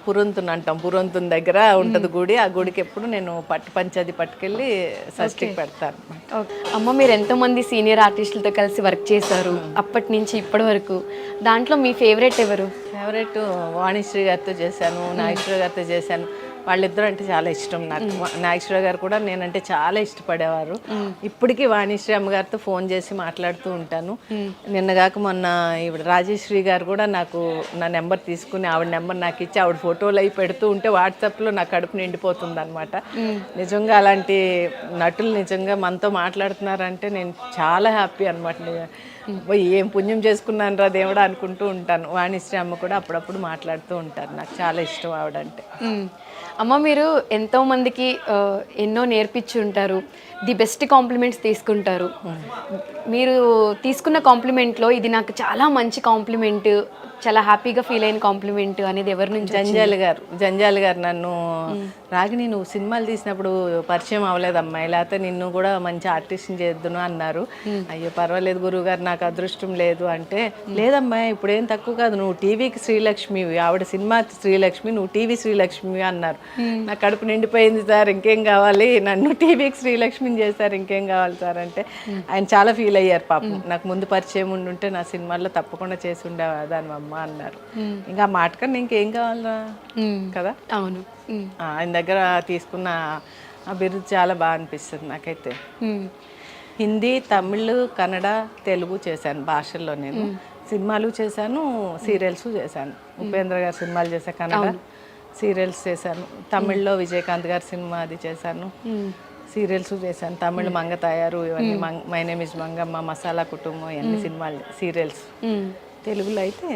పురంతున్ అంటాం, పురంతున్ దగ్గర ఉంటుంది గుడి. ఆ గుడికి ఎప్పుడు నేను పట్టు పంచాది పట్టుకెళ్ళి షష్ఠికి పెడతాను. అమ్మ మీరు ఎంతో మంది సీనియర్ ఆర్టిస్టులతో కలిసి వర్క్ చేశారు అప్పటి నుంచి ఇప్పటి వరకు, దాంట్లో మీ ఫేవరెట్ ఎవరు? ఫేవరెట్ వాణిశ్రీ గారితో చేశాను, నాగేశ్వర గారితో చేశాను. వాళ్ళిద్దరూ అంటే చాలా ఇష్టం నాకు. నాగేశ్వర గారు కూడా నేనంటే చాలా ఇష్టపడేవారు. ఇప్పటికీ వాణిశ్రీ అమ్మగారితో ఫోన్ చేసి మాట్లాడుతూ ఉంటాను. నిన్నగాక మొన్న ఇప్పుడు రాజేశ్వరి గారు కూడా నాకు నా నెంబర్ తీసుకుని ఆవిడ నెంబర్ నాకు ఇచ్చి ఆవిడ ఫోటోలు అవి పెడుతూ ఉంటే వాట్సాప్లో నా కడుపు నిండిపోతుంది అనమాట. నిజంగా అలాంటి నటులు నిజంగా మనతో మాట్లాడుతున్నారంటే నేను చాలా హ్యాపీ అనమాట. ఏం పుణ్యం చేసుకున్నాను రా దేవుడా అనుకుంటూ ఉంటాను. వాణిశ్రీ అమ్మ కూడా అప్పుడప్పుడు మాట్లాడుతూ ఉంటారు, నాకు చాలా ఇష్టం ఆవిడంటే. అమ్మ మీరు ఎంతో మందికి ఎన్నో నేర్పించి ఉంటారు, ది బెస్ట్ కాంప్లిమెంట్స్ తీసుకుంటారు. మీరు తీసుకున్న కాంప్లిమెంట్లో ఇది నాకు చాలా మంచి కాంప్లిమెంట్, చాలా హ్యాపీగా ఫీల్ అయిన కాంప్లిమెంట్ అనేది ఎవరి నుంచి? జంజాల గారు నన్ను, రాగిణి నువ్వు సినిమాలు తీసినప్పుడు పరిచయం అవ్వలేదమ్మా, లేకపోతే నిన్ను కూడా మంచి ఆర్టిస్ట్ని చేద్దును అన్నారు. అయ్యో పర్వాలేదు గురువు గారు నాకు అదృష్టం లేదు అంటే, లేదమ్మా ఇప్పుడు ఏం తక్కువ కాదు, నువ్వు టీవీకి శ్రీలక్ష్మివి, ఆవిడ సినిమా శ్రీలక్ష్మి, నువ్వు టీవీ శ్రీలక్ష్మివి అన్నారు. నా కడుపు నిండిపోయింది సార్, ఇంకేం కావాలి, నన్ను టీవీకి శ్రీలక్ష్మిని చేశారు, ఇంకేం కావాలి సార్ అంటే ఆయన చాలా ఫీల్ అయ్యారు పాపం. నాకు ముందు పరిచయం ఉండుంటే నా సినిమాల్లో తప్పకుండా చేసి ఉండేదాన్ని అమ్మ అన్నారు. ఇంకా మాట కన్నా ఇంకేం కావాలరా కదా. అవును, ఆయన దగ్గర తీసుకున్న అభివృద్ధి చాలా బాగా అనిపిస్తుంది నాకైతే. హిందీ, తమిళ్, కన్నడ, తెలుగు చేశాను భాషల్లో నేను. సినిమాలు చేశాను, సీరియల్స్ చేశాను. ఉపేంద్ర గారి సినిమాలు చేశాను, కన్నడ సీరియల్స్ చేశాను. తమిళ్లో విజయకాంత్ గారి సినిమా అది చేశాను, సీరియల్స్ చేశాను. తమిళ్ మంగతాయారు, ఇవన్నీ my name is Mangamma, masala కుటుంబం, ఇవన్నీ సినిమాలు సీరియల్స్. తెలుగులో అయితే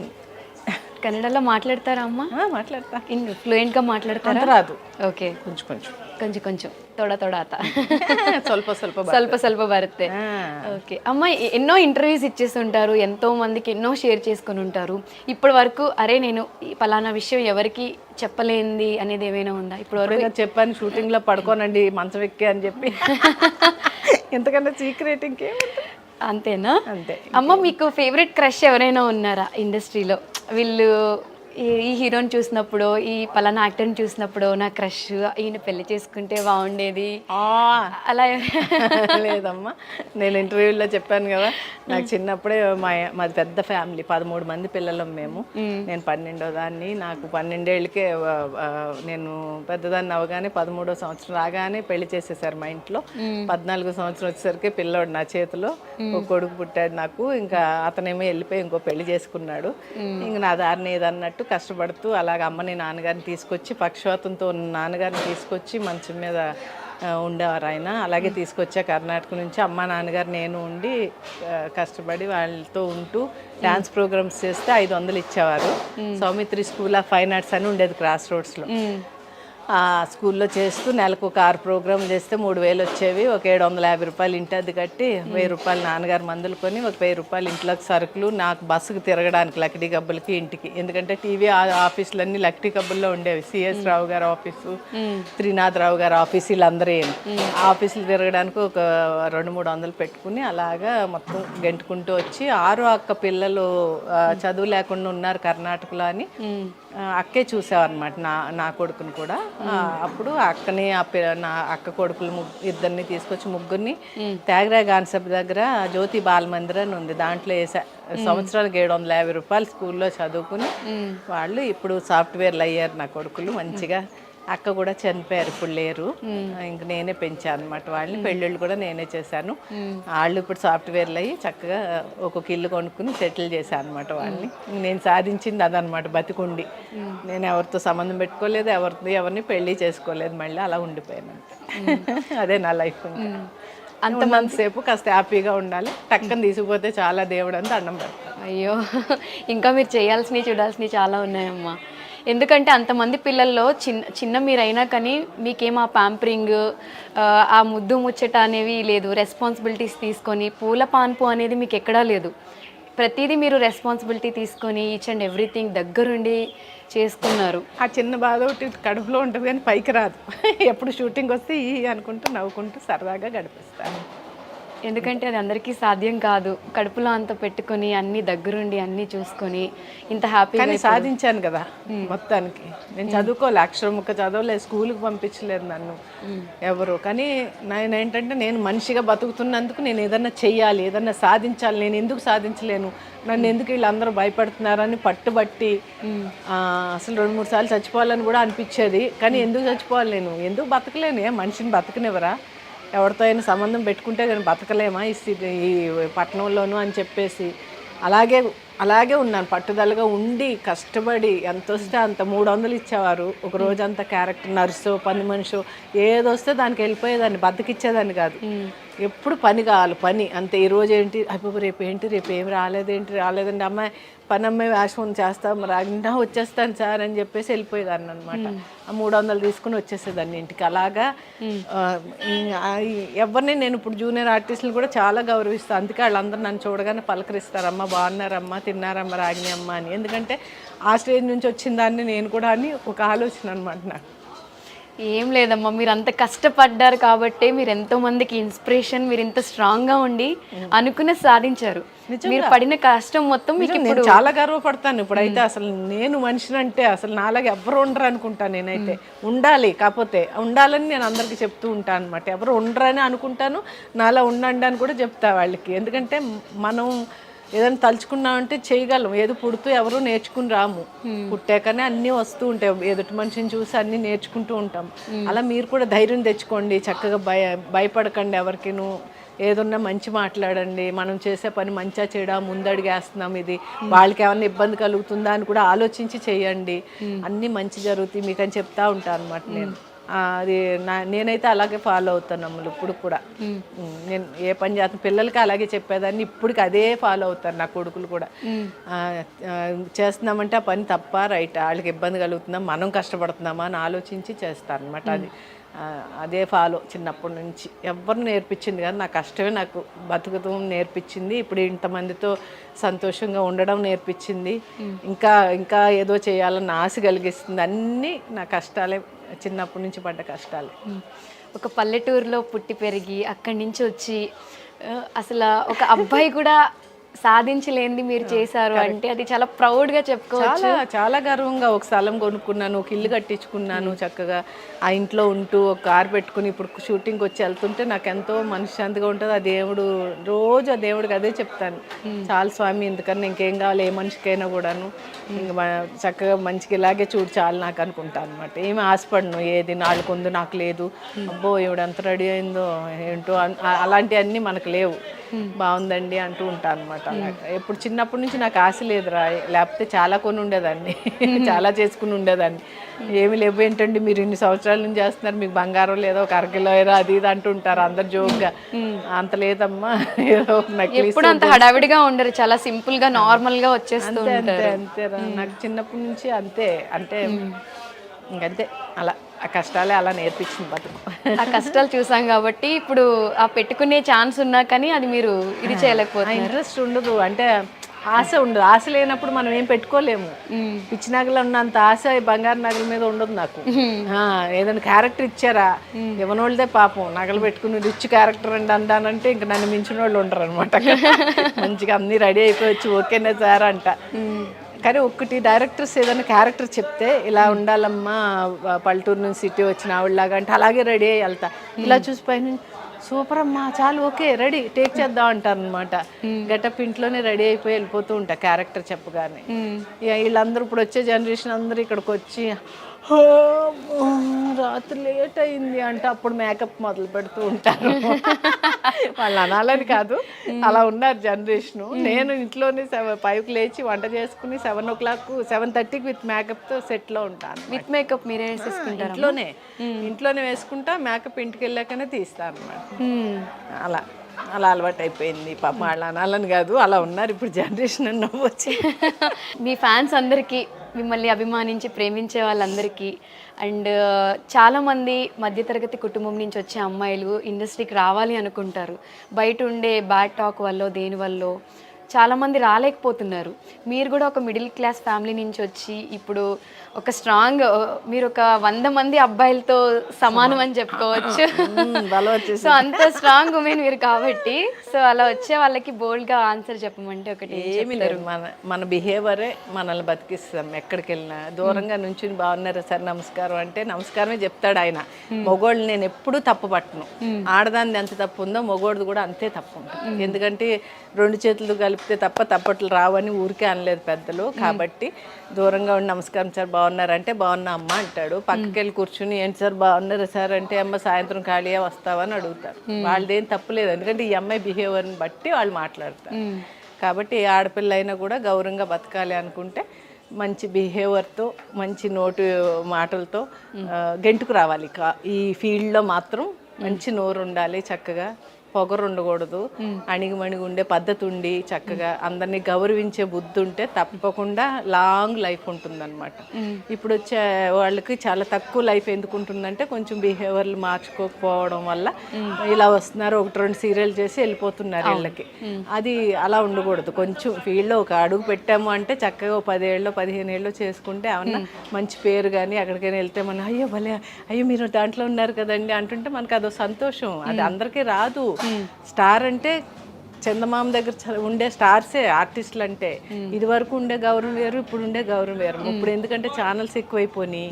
కన్నడలో మాట్లాడతారా అమ్మ? మాట్లాడతా. ఫ్లూయెంట్గా మాట్లాడతారా? రాదు, ఓకే, కొంచెం కొంచెం కొంచెం కొంచెం తోడ తోడ ఆత ಸ್ವಲ್ಪ ಸ್ವಲ್ಪ స్వల్ప స్వల్ప బರುತ್ತೆ. ఓకే అమ్మ, ఎన్నో ఇంటర్వ్యూస్ ఇచ్చేస్తుంటారు, ఎంతో మందికి ఎన్నో షేర్ చేసుకుని ఉంటారు. ఇప్పటి వరకు అరే నేను ఈ పలానా విషయం ఎవరికి చెప్పలేంది అనేది ఏమైనా ఉందా? ఇప్పుడు వరకు చెప్పాను, షూటింగ్లో పడుకోనండి మంచం ఎక్కి అని చెప్పి. ఎంతకన్నా సీక్రెట్ ఇంకేముంది. అంతేనా? అంతే. అమ్మ, మీకు ఫేవరెట్ క్రష్ ఎవరైనా ఉన్నారా ఇండస్ట్రీలో? వీళ్ళు ఈ హీరోని చూసినప్పుడు, ఈ పలానా యాక్టర్ని చూసినప్పుడు నా క్రష్ ఈయన పెళ్లి చేసుకుంటే బాగుండేది అలా? లేదమ్మా, నేను ఇంటర్వ్యూలో చెప్పాను కదా, నాకు చిన్నప్పుడే మాది పెద్ద ఫ్యామిలీ, 13 మంది పిల్లలం మేము. నేను 12వ దాన్ని. నాకు 12 ఏళ్ళకే నేను పెద్దదాన్ని అవగానే 13వ సంవత్సరం రాగానే పెళ్లి చేసేసారు మా ఇంట్లో. 14వ సంవత్సరం వచ్చేసరికి పిల్లోడు నా చేతిలో, ఒక కొడుకు పుట్టాడు నాకు. ఇంకా అతనేమో వెళ్ళిపోయి ఇంకో పెళ్లి చేసుకున్నాడు. ఇంక నా దారిని ఏదన్నట్టు కష్టపడుతూ అలాగ అమ్మని నాన్నగారిని తీసుకొచ్చి, పక్షవాతంతో ఉన్న నాన్నగారిని తీసుకొచ్చి మంచం మీద ఉండేవారు ఆయన. అలాగే తీసుకొచ్చా కర్ణాటక నుంచి. అమ్మ నాన్నగారు నేను ఉండి కష్టపడి వాళ్ళతో ఉంటూ డ్యాన్స్ ప్రోగ్రామ్స్ చేస్తే 500 ఇచ్చేవారు. Saumitri school of fine arts అని ఉండేది క్రాస్ రోడ్స్లో. ఆ స్కూల్లో చేస్తూ నెలకు ఒక 6 ప్రోగ్రామ్ చేస్తే 3000 వచ్చేవి. ఒక 750 రూపాయలు ఇంటి అది కట్టి, 1000 రూపాయలు నాన్నగారు మందులు కొని, ఒక 1000 రూపాయలు ఇంట్లోకి సరుకులు, నాకు బస్సుకు తిరగడానికి లక్డీ గబ్బులకి ఇంటికి. ఎందుకంటే టీవీ ఆఫీసులన్నీ లక్డీ గబ్బుల్లో ఉండేవి. సిఎస్ రావు గారి ఆఫీసు, త్రినాథ్ రావు గారి ఆఫీసు, వీళ్ళందరూ ఆఫీసులు తిరగడానికి ఒక 200-300 పెట్టుకుని అలాగా మొత్తం గెంటుకుంటూ వచ్చి, 6 అక్క పిల్లలు చదువు లేకుండా ఉన్నారు కర్ణాటకలో అని అక్కే చూసావన్నమాట నా కొడుకుని కూడా. అప్పుడు అక్కని నా అక్క కొడుకులు ఇద్దరిని తీసుకొచ్చి ముగ్గురిని త్యాగరాయ కాన్సెప్ట్ దగ్గర జ్యోతి బాలమందిర్ అని ఉంది, దాంట్లో వేసా. సంవత్సరానికి 750 రూపాయలు స్కూల్లో చదువుకుని వాళ్ళు ఇప్పుడు సాఫ్ట్వేర్లు అయ్యారు నా కొడుకులు మంచిగా. అక్క కూడా చనిపోయారు, ఇప్పుడు లేరు. ఇంక నేనే పెంచాను అనమాట వాళ్ళని. పెళ్ళిళ్ళు కూడా నేనే చేశాను. వాళ్ళు ఇప్పుడు సాఫ్ట్వేర్లు అయ్యి చక్కగా ఒక్కొక్క ఇల్లు కొనుక్కుని సెటిల్ చేశాను అనమాట వాళ్ళని. నేను సాధించింది అదనమాట, బతికుండి. నేను ఎవరితో సంబంధం పెట్టుకోలేదు, ఎవరిని పెళ్ళి చేసుకోలేదు, మళ్ళీ అలా ఉండిపోయాను. అదే నా లైఫ్. అంతమందిసేపు కాస్త హ్యాపీగా ఉండాలి. టక్కన తీసుకుపోతే చాలా దేవుడు అని దండం పెడతాను. అయ్యో, ఇంకా మీరు చేయాల్సినవి చూడాల్సినవి చాలా ఉన్నాయమ్మా. ఎందుకంటే అంతమంది పిల్లల్లో చిన్న మీరైనా కానీ మీకేం ఆ ప్యాంపరింగ్, ఆ ముద్దు ముచ్చట అనేవి లేదు. రెస్పాన్సిబిలిటీస్ తీసుకొని పూల పాన్పు అనేది మీకు ఎక్కడా లేదు. ప్రతిదీ మీరు రెస్పాన్సిబిలిటీ తీసుకొని ఈచ్ అండ్ ఎవ్రీథింగ్ దగ్గరుండి చేసుకున్నారు. ఆ చిన్న బాధ ఒకటి కడుపులో ఉంటుంది కానీ పైకి రాదు. ఎప్పుడు షూటింగ్ వస్తే అనుకుంటూ నవ్వుకుంటూ సరదాగా గడిపిస్తాను. ఎందుకంటే అది అందరికీ సాధ్యం కాదు. కడుపులో అంత పెట్టుకొని అన్ని దగ్గరుండి అన్ని చూసుకొని ఇంత హ్యాపీగా సాధించాను కదా మొత్తానికి. నేను చదువుకోలే, అక్షరం ముక్క చదవలేదు, స్కూల్కి పంపించలేదు నన్ను ఎవరు. కానీ నేను ఏంటంటే నేను మనిషిగా బతుకుతున్నందుకు నేను ఏదన్నా చెయ్యాలి, ఏదన్నా సాధించాలి. నేను ఎందుకు సాధించలేను, నన్ను ఎందుకు వీళ్ళందరూ భయపడుతున్నారని పట్టుబట్టి అసలు 2-3 సార్లు చచ్చిపోవాలని కూడా అనిపించేది. కానీ ఎందుకు చచ్చిపోవాలి, నేను ఎందుకు బతకలేను? మనిషిని బతకనివ్వరా? ఎవరితో అయినా సంబంధం పెట్టుకుంటే కానీ బతకలేమా ఈ పట్టణంలోనూ అని చెప్పేసి అలాగే ఉన్నాను. పట్టుదలగా ఉండి కష్టపడి ఎంత వస్తే అంత 300 ఇచ్చేవారు. ఒక రోజంతా క్యారెక్టర్ నర్సో పని మనిషో ఏదొస్తే దానికి వెళ్ళిపోయేదాన్ని, బతికిచ్చేదాన్ని కాదు. ఎప్పుడు పని కావాలి, పని అంతే. ఈరోజు ఏంటి, అయిపోయి రేపు ఏం రాలేదండి, అమ్మాయి పని అమ్మాయి వేషం చేస్తాం రాగినా వచ్చేస్తాను సార్ అని చెప్పేసి వెళ్ళిపోయేదాన్ని అనమాట. ఆ 300 తీసుకుని వచ్చేసేదాన్ని ఇంటికి. అలాగా ఎవరిని నేను ఇప్పుడు జూనియర్ ఆర్టిస్టులు కూడా చాలా గౌరవిస్తాను. అందుకే వాళ్ళందరూ నన్ను చూడగానే పలకరిస్తారు, అమ్మ బాగున్నారమ్మా, తిన్నారమ్మ రాగిని అమ్మ అని. ఎందుకంటే ఆ స్టేజ్ నుంచి వచ్చిన దాన్ని నేను కూడా అని ఒక ఆలోచన అనమాట నాకు. ఏం లేదమ్మా, మీరు అంత కష్టపడ్డారు కాబట్టి మీరు ఎంతో మందికి ఇన్స్పిరేషన్. మీరు ఇంత స్ట్రాంగ్ గా ఉండి అనుకునే సాధించారు. మీరు పడిన కష్టం మొత్తం మీకు నేను చాలా గర్వపడతాను. ఇప్పుడైతే అసలు నేను మనిషిని అంటే అసలు నాలాగా ఎవరు ఉండరు అనుకుంటాను. నేనైతే ఉండాలి, కాకపోతే ఉండాలని నేను అందరికీ చెప్తూ ఉంటాను అనమాట. ఎవరు ఉండరని అనుకుంటాను, నాలా ఉండండి అని కూడా చెప్తా వాళ్ళకి. ఎందుకంటే మనం ఏదైనా తలుచుకున్నామంటే చేయగలం. ఏదో పుడుతూ ఎవరు నేర్చుకుని రాము, పుట్టాకనే అన్నీ వస్తూ ఉంటాయి. ఎదుటి మనిషిని చూసి అన్నీ నేర్చుకుంటూ ఉంటాం. అలా మీరు కూడా ధైర్యం తెచ్చుకోండి, చక్కగా భయపడకండి ఎవరికిను. ఏదన్నా మంచి మాట్లాడండి, మనం చేసే పని మంచిగా చేయడా, ముందడుగేస్తున్నాం, ఇది వాళ్ళకి ఏమన్నా ఇబ్బంది కలుగుతుందా అని కూడా ఆలోచించి చేయండి, అన్నీ మంచి జరుగుతాయి మీకు అని చెప్తా ఉంటాను అనమాట నేను. అది నేనైతే అలాగే ఫాలో అవుతాను అమ్మలు ఇప్పుడు కూడా. నేను ఏ పని చేస్తాను పిల్లలకి అలాగే చెప్పేదాన్ని, ఇప్పటికి అదే ఫాలో అవుతారు నా కొడుకులు కూడా. చేస్తున్నామంటే ఆ పని తప్ప రైట్, వాళ్ళకి ఇబ్బంది కలుగుతుందా, మనం కష్టపడుతున్నామా అని ఆలోచించి చేస్తాను అనమాట. అది అదే ఫాలో చిన్నప్పటి నుంచి. ఎవరు నేర్పించింది కానీ నా కష్టమే నాకు బతుకుతాం నేర్పించింది, ఇప్పుడు ఇంతమందితో సంతోషంగా ఉండడం నేర్పించింది, ఇంకా ఇంకా ఏదో చేయాలని ఆశ కలిగిస్తుంది. అన్నీ నా కష్టాలే, చిన్నప్పటి నుంచి పడ్డ కష్టాలే. ఒక పల్లెటూరులో పుట్టి పెరిగి అక్కడి నుంచి వచ్చి అసలు ఒక అబ్బాయి కూడా సాధించలేనిది మీరు చేశారు అంటే అది చాలా ప్రౌడ్గా చెప్పుకోవచ్చు. చాలా చాలా గర్వంగా ఒక స్థలం కొనుక్కున్నాను, ఒక ఇల్లు కట్టించుకున్నాను, చక్కగా ఆ ఇంట్లో ఉంటూ ఒక కారు పెట్టుకుని ఇప్పుడు షూటింగ్కి వచ్చి వెళ్తుంటే నాకు ఎంతో మనశ్శాంతిగా ఉంటుంది. ఆ దేవుడు రోజు ఆ దేవుడికి అదే చెప్తాను, చాలు స్వామి ఎందుకన్నా ఇంకేం కావాలి ఏ మనిషికైనా కూడాను, ఇంకా చక్కగా మంచిగా ఇలాగే చూడు చాలు నాకు అనుకుంటాను అనమాట. ఏమి ఆశపడను, ఏది నాలుగు ఉంది నాకు లేదు, అబ్బో ఎవడు ఎంత రెడీ అయిందో ఏంటో అలాంటివన్నీ మనకు లేవు, బాగుందండి అంటూ ఉంటాను అనమాట. ఎప్పుడు చిన్నప్పటి నుంచి నాకు ఆశ లేదురా, లేకపోతే చాలా కొని ఉండేదాన్ని చాలా చేసుకుని ఉండేదాన్ని. ఏమి లేవు ఏంటండి మీరు ఇన్ని సంవత్సరాల నుంచి చేస్తున్నారు, మీకు బంగారం లేదో ఒక అరకిలో ఏదో అది ఇది అంటుంటారు అందరు జోక్గా. అంత లేదమ్మా, ఏదో ఎప్పుడు అంత హడావిడిగా ఉండరు, చాలా సింపుల్ గా నార్మల్ గా వచ్చేస్తూ ఉంటారు. అంతేరా, నాకు చిన్నప్పటి నుంచి అంతే. అంటే ఇంకంతే, అలా ఆ కష్టాలే అలా నేర్పించింది బతుకు. ఆ కష్టాలు చూసాం కాబట్టి ఇప్పుడు ఆ పెట్టుకునే ఛాన్స్ ఉన్నా కానీ అది మీరు ఇది చేయలేకపోతున్నారు. ఇంట్రెస్ట్ ఉండదు, అంటే ఆశ ఉండదు. ఆశ లేనప్పుడు మనం ఏం పెట్టుకోలేము. పిచ్చి నగలు ఉన్నంత ఆశ బంగారు నగల మీద ఉండదు నాకు. ఏదైనా క్యారెక్టర్ ఇచ్చారా, ఇవ్వనోళ్ళదే పాపం నగలు పెట్టుకుని రిచ్ క్యారెక్టర్ అండి అంటానంటే ఇంక నన్ను మించిన వాళ్ళు ఉంటారు అనమాట. మంచిగా అన్నీ రెడీ అయిపోవచ్చు, ఓకేనే సార్ అంట. కానీ ఒక్కటి డైరెక్టర్స్ ఏదైనా క్యారెక్టర్ చెప్తే ఇలా ఉండాలమ్మా, పల్లెటూరు నుంచి సిటీ వచ్చిన ఆవిడలాగా అంటే అలాగే రెడీ అయ్యి వెళ్తా. ఇలా చూసి పైన సూపర్ అమ్మా చాలు ఓకే రెడీ టేక్ చేద్దాం అంటారు అనమాట. గెటప్ ఇంట్లోనే రెడీ అయిపోయి వెళ్ళిపోతూ ఉంటా క్యారెక్టర్ చెప్పగానే. వీళ్ళందరూ ఇప్పుడు వచ్చే జనరేషన్ అందరూ ఇక్కడికి వచ్చి రాత్రి లేట్ అయింది అంటే అప్పుడు మేకప్ మొదలు పెడుతూ ఉంటారు. వాళ్ళు అనాలని కాదు, అలా ఉన్నారు జనరేషను. నేను ఇంట్లోనే 5కి లేచి వంట చేసుకుని 7 o'clock 7:30కి విత్ మేకప్తో సెట్లో ఉంటాను. విత్ మేకప్ మీరే వేసేసుకుంటారు? ఇంట్లోనే వేసుకుంటా, మేకప్ ఇంటికి వెళ్ళాకనే తీస్తాను అన్నమాట. అలా అలా అలవాటు అయిపోయింది. పాపం వాళ్ళు అనాలని కాదు, అలా ఉన్నారు ఇప్పుడు జనరేషన్ అని నవ్వొచ్చి. మీ ఫ్యాన్స్ అందరికీ, మిమ్మల్ని అభిమానించి ప్రేమించే వాళ్ళందరికీ, అండ్ చాలామంది మధ్యతరగతి కుటుంబం నుంచి వచ్చే అమ్మాయిలు ఇండస్ట్రీకి రావాలి అనుకుంటారు, బయట ఉండే బ్యాడ్ టాక్ వల్ల దేనివల్ల చాలామంది రాలేకపోతున్నారు. మీరు కూడా ఒక మిడిల్ క్లాస్ ఫ్యామిలీ నుంచి వచ్చి ఇప్పుడు ఒక స్ట్రాంగ్, మీరు ఒక 100 మంది అబ్బాయిలతో సమానం అని చెప్పుకోవచ్చు. సో అంత స్ట్రాంగ్ ఉమెన్ మీరు కాబట్టి, సో అలా వచ్చే వాళ్ళకి బోల్డ్గా ఆన్సర్ చెప్పమంటే ఒకటి ఏమి లేదు, మన బిహేవియరే మనల్ని బతికిస్తాం. ఎక్కడికి వెళ్ళినా దూరంగా నుంచి బాగున్నారు సార్ నమస్కారం అంటే నమస్కారమే చెప్తాడు ఆయన. మొగోళ్ళు నేను ఎప్పుడూ తప్పు పట్టను, ఆడదాన్ని ఎంత తప్పు ఉందో మొగోడిది కూడా అంతే తప్పు ఉంటుంది. ఎందుకంటే 2 చేతులు కలిపితే తప్ప తప్పట్లు రావని ఊరికే అనలేదు పెద్దలు. కాబట్టి దూరంగా ఉండి నమస్కారం సార్ బాగున్నారంటే బాగున్నా అమ్మ అంటాడు. పక్కకి వెళ్ళి కూర్చుని ఏంటి సార్ బాగున్నారు సార్ అంటే అమ్మ సాయంత్రం ఖాళీగా వస్తావని అడుగుతారు. వాళ్ళదేం తప్పులేదు, ఎందుకంటే ఈ అమ్మాయి బిహేవియర్ని బట్టి వాళ్ళు మాట్లాడతారు. కాబట్టి ఏ ఆడపిల్ల అయినా కూడా గౌరవంగా బతకాలి అనుకుంటే మంచి బిహేవియర్తో, మంచి నోటు మాటలతో గెంటుకు రావాలి. ఈ ఫీల్డ్లో మాత్రం మంచి నోరు ఉండాలి, చక్కగా పొగరు ఉండకూడదు, అణిగిమణిగి ఉండే పద్ధతి ఉండి చక్కగా అందరినీ గౌరవించే బుద్ధి ఉంటే తప్పకుండా లాంగ్ లైఫ్ ఉంటుందన్నమాట. ఇప్పుడు వచ్చే వాళ్ళకి చాలా తక్కువ లైఫ్ ఎందుకు ఉంటుందంటే కొంచెం బిహేవియర్లు మార్చుకోకపోవడం వల్ల ఇలా వస్తున్నారు, 1-2 సీరియల్ చేసి వెళ్ళిపోతున్నారు వీళ్ళకి. అది అలా ఉండకూడదు. కొంచెం ఫీల్డ్లో ఒక అడుగు పెట్టాము అంటే చక్కగా 10 ఏళ్ళు 15 ఏళ్ళు చేసుకుంటే ఏమన్నా మంచి పేరు కానీ ఎక్కడికైనా వెళ్తే మనం అయ్యో భలే అయ్యో మీరు దాంట్లో ఉన్నారు కదండి అంటుంటే మనకు అదో సంతోషం. అది అందరికీ రాదు. స్టార్ అంటే చందమామ దగ్గర ఉండే స్టార్సే ఆర్టిస్టులు అంటే. ఇది వరకు ఉండే గౌరవం వేరు, ఇప్పుడు ఉండే గౌరవం వేరు. ఇప్పుడు ఎందుకంటే ఛానల్స్ ఎక్కువైపోయినాయి,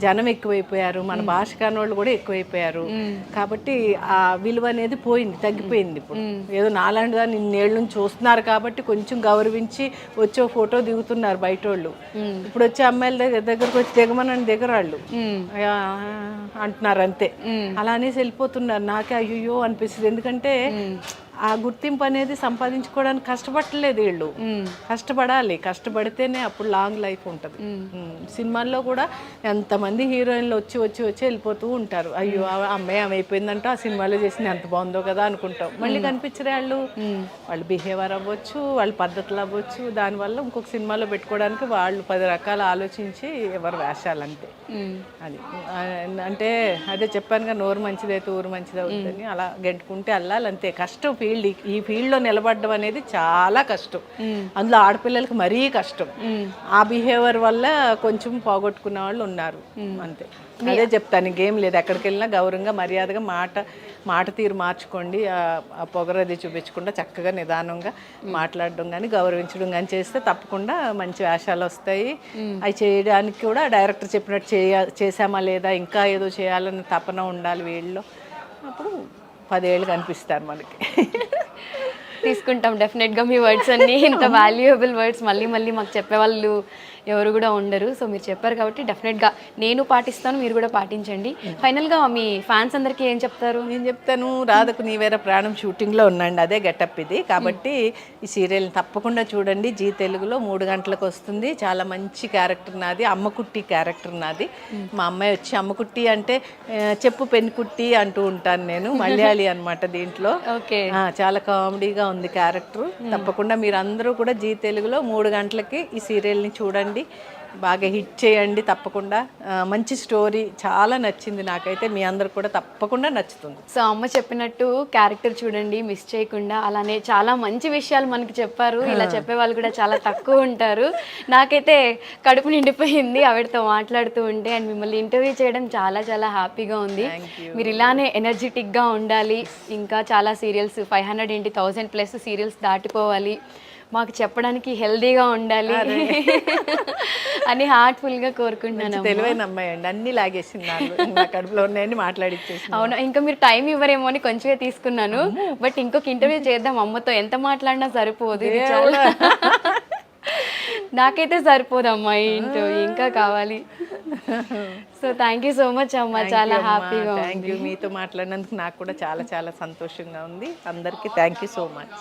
జనం ఎక్కువైపోయారు, మన భాష కాని వాళ్ళు కూడా ఎక్కువైపోయారు. కాబట్టి ఆ విలువ అనేది పోయింది, తగ్గిపోయింది. ఇప్పుడు ఏదో నాలాంటి దాన్ని ఇన్నేళ్ళ నుంచి చూస్తున్నారు కాబట్టి కొంచెం గౌరవించి వచ్చి ఫోటో దిగుతున్నారు బయట వాళ్ళు. ఇప్పుడు వచ్చే అమ్మాయిల దగ్గరకు వచ్చి దిగమనని దిగరాళ్ళు అంటున్నారు అంతే. అలా అనేసి వెళ్ళిపోతున్నారు. నాకే అయ్యో అనిపిస్తుంది. ఎందుకంటే ఆ గుర్తింపు అనేది సంపాదించుకోవడానికి కష్టపడలేదు వీళ్ళు. కష్టపడాలి, కష్టపడితేనే అప్పుడు లాంగ్ లైఫ్ ఉంటుంది. సినిమాల్లో కూడా ఎంతమంది హీరోయిన్లు వచ్చి వచ్చి వచ్చి వెళ్ళిపోతూ ఉంటారు. అయ్యో ఆ అమ్మాయి ఆమె అయిపోయిందంటే ఆ సినిమాలో చేసింది ఎంత బాగుందో కదా అనుకుంటాం. మళ్ళీ కనిపించరే వాళ్ళు బిహేవియర్ అవ్వచ్చు, వాళ్ళ పద్ధతులు అవ్వచ్చు. దానివల్ల ఇంకొక సినిమాలో పెట్టుకోవడానికి వాళ్ళు 10 రకాలు ఆలోచించి ఎవరు వేషాలు అంతే. అది అంటే అదే చెప్పానుగా, నోరు మంచిదైతే ఊరు మంచిది అవుతుందని. అలా గెంటుకుంటే వెళ్ళాలి అంతే. కష్టం ఈ ఫీల్డ్లో నిలబడడం అనేది చాలా కష్టం. అందులో ఆడపిల్లలకి మరీ కష్టం. ఆ బిహేవియర్ వల్ల కొంచెం పోగొట్టుకున్న వాళ్ళు ఉన్నారు అంతే. అదే చెప్తాను, ఇంకేం లేదు. ఎక్కడికి వెళ్ళినా గౌరవంగా మర్యాదగా మాట తీరు మార్చుకోండి. ఆ పొగరది చూపించకుండా చక్కగా నిదానంగా మాట్లాడడం కానీ గౌరవించడం కానీ చేస్తే తప్పకుండా మంచి వేషాలు వస్తాయి. అవి చేయడానికి కూడా డైరెక్టర్ చెప్పినట్టు చేసామా లేదా, ఇంకా ఏదో చేయాలని తపన ఉండాలి వీళ్ళలో. అప్పుడు 10 ఏళ్ళు కనిపిస్తారు మనకి. తీసుకుంటాం డెఫినెట్గా మీ వర్డ్స్ అన్ని. ఇంత వాల్యుయబుల్ వర్డ్స్ మళ్ళీ మళ్ళీ మాకు చెప్పేవాళ్ళు ఎవరు కూడా ఉండరు. సో మీరు చెప్పారు కాబట్టి డెఫినెట్గా నేను పాటిస్తాను, మీరు కూడా పాటించండి. ఫైనల్గా మీ ఫ్యాన్స్ అందరికీ ఏం చెప్తారు? నేను చెప్తాను, రాధకు నీవేర ప్రాణం షూటింగ్లో ఉన్నాండి, అదే గెటప్ ఇది. కాబట్టి ఈ సీరియల్ని తప్పకుండా చూడండి. జీ తెలుగులో 3 గంటలకు వస్తుంది. చాలా మంచి క్యారెక్టర్ నాది, అమ్మకుట్టి క్యారెక్టర్ నాది. మా అమ్మాయి వచ్చి అమ్మకుట్టి అంటే చెప్పు పెన్కుట్టి అంటూ ఉంటాను నేను. మలయాళీ అనమాట దీంట్లో. ఓకే, చాలా కామెడీగా ఉంది క్యారెక్టర్. తప్పకుండా మీరు అందరూ కూడా జీ తెలుగులో 3 గంటలకి ఈ సీరియల్ని చూడండి, బాగా హిట్ చేయండి. తప్పకుండా మంచి స్టోరీ, చాలా నచ్చింది నాకైతే. మీ అందరికి కూడా తప్పకుండా నచ్చుతుంది. సో అమ్మ చెప్పినట్టు క్యారెక్టర్ చూడండి, మిస్ చేయకుండా. అలానే చాలా మంచి విషయాలు మనకి చెప్పారు. ఇలా చెప్పే వాళ్ళు కూడా చాలా తక్కువ ఉంటారు. నాకైతే కడుపు నిండిపోయింది ఆవిడతో మాట్లాడుతూ ఉంటే. అండ్ మిమ్మల్ని ఇంటర్వ్యూ చేయడం చాలా చాలా హ్యాపీగా ఉంది. మీరు ఇలానే ఎనర్జెటిక్గా ఉండాలి. ఇంకా చాలా సీరియల్స్ 500 ఏంటి 1000+ సీరియల్స్ దాటిపోవాలి, మాకు చెప్పడానికి హెల్దీగా ఉండాలి అని హార్ట్ఫుల్గా కోరుకుంటున్నాను. తెలివైన అమ్మాయి అండి, అన్ని లాగేసింది నా కడుపులో ఉన్నాయని మాట్లాడిచ్చేసి. అవును, ఇంకా మీరు టైం ఇవ్వరేమో అని కొంచెమే తీసుకున్నాను. బట్ ఇంకొక ఇంటర్వ్యూ చేద్దాం అమ్మతో. ఎంత మాట్లాడినా సరిపోదు, ఇది చాలా నాకైతే సరిపోదమ్మా ఈ ఇంటర్వ్యూ, ఇంకా కావాలి. So thank you so much అమ్మ, చాలా హ్యాపీగా. థ్యాంక్ యూ, మీతో మాట్లాడినందుకు నాకు కూడా చాలా చాలా సంతోషంగా ఉంది. అందరికీ థ్యాంక్ యూ సో మచ్.